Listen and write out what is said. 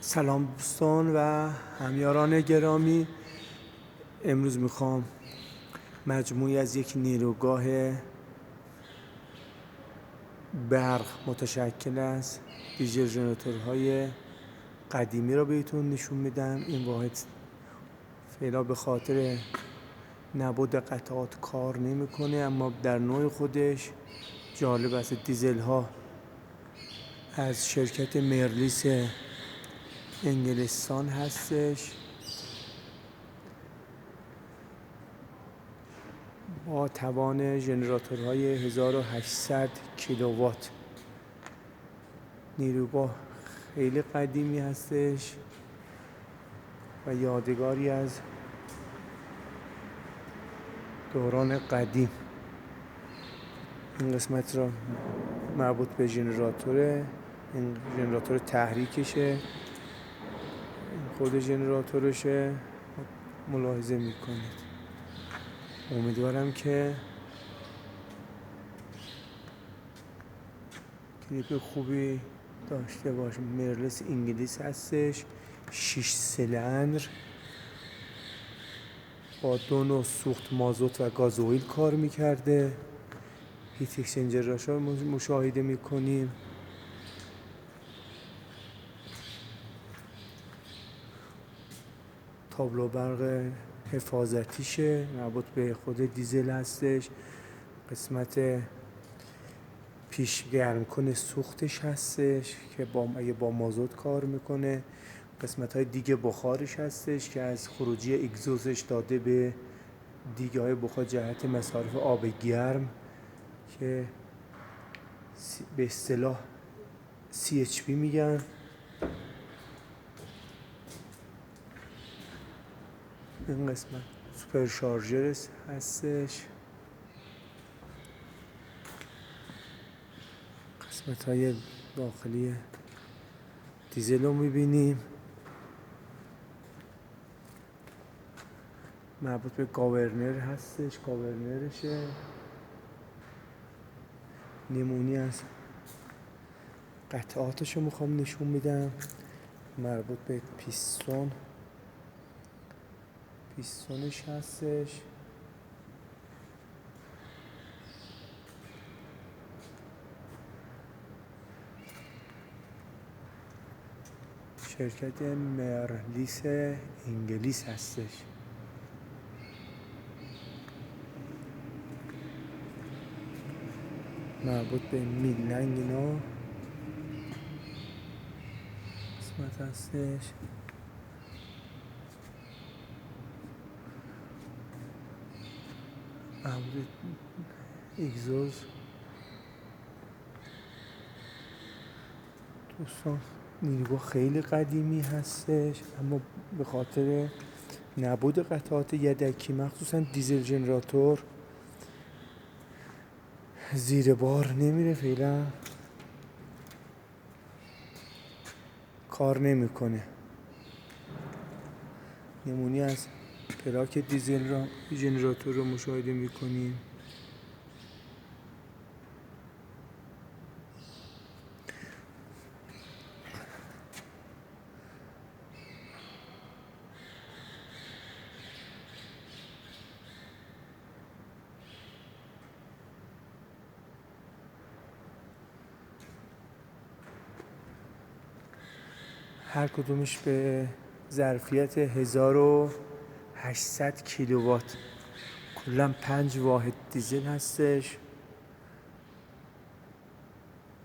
سلام دوستان و همیاران گرامی. امروز میخوام مجموعی از یک نیروگاه برق متشکل از دیزل ژنراتورهای قدیمی را بهتون نشون میدم. این واحد فعلا به خاطر نبود قطعات کار نمیکنه، اما در نوع خودش جالب است. دیزل ها از شرکت مرلیس انگلستان هستش با توان ژنراتورهای 1800 کیلووات. نیروگاه خیلی قدیمی هستش و یادگاری از دوران قدیم. این قسمت را مربوط به ژنراتوره، این ژنراتور تحریکشه، این خود ژنراتورشه ملاحظه میکنید. امیدوارم که کلیپ خوبی داشته باشه. مرلیس انگلیس هستش، 6 سیلندر با 2 نوع سوخت، مازوت و گازوئیل کار میکرده. هیت اکسچنجراش رو مشاهده میکنیم. تابلو برق حفاظتیشه، مربوط به خود دیزل هستش. قسمت پیش گرم کنه سوختش هستش که اگه با مازوت کار میکنه. قسمت های دیگه بخارش هستش که از خروجی اگزوزش داده به دیگه های بخار جهت مصارف آب گرم که به اصطلاح CHP میگن. این قسمت سوپر شارژر هستش. قسمت های داخلی دیزل رو میبینیم، مربوط به گاورنر هستش، گاورنرشه. نمونی از قطعاتش رو میخوام نشون میدم. مربوط به پیستونش هستش. شرکت مرلیس انگلیس هستش. مربوط به میلنگ اینا قسمت هستش. مربوط اگزوز. دوستان نیروگاه خیلی قدیمی هستش، اما به خاطر نبود قطعات یدکی مخصوصا دیزل ژنراتور زیر بار نمیره، فعلا کار نمیکنه. نمونی از پلاک دیزل ژنراتور رو مشاهده میکنیم. هر کدومش به ظرفیت 1800 کیلووات. کلا 5 واحد دیزل هستش.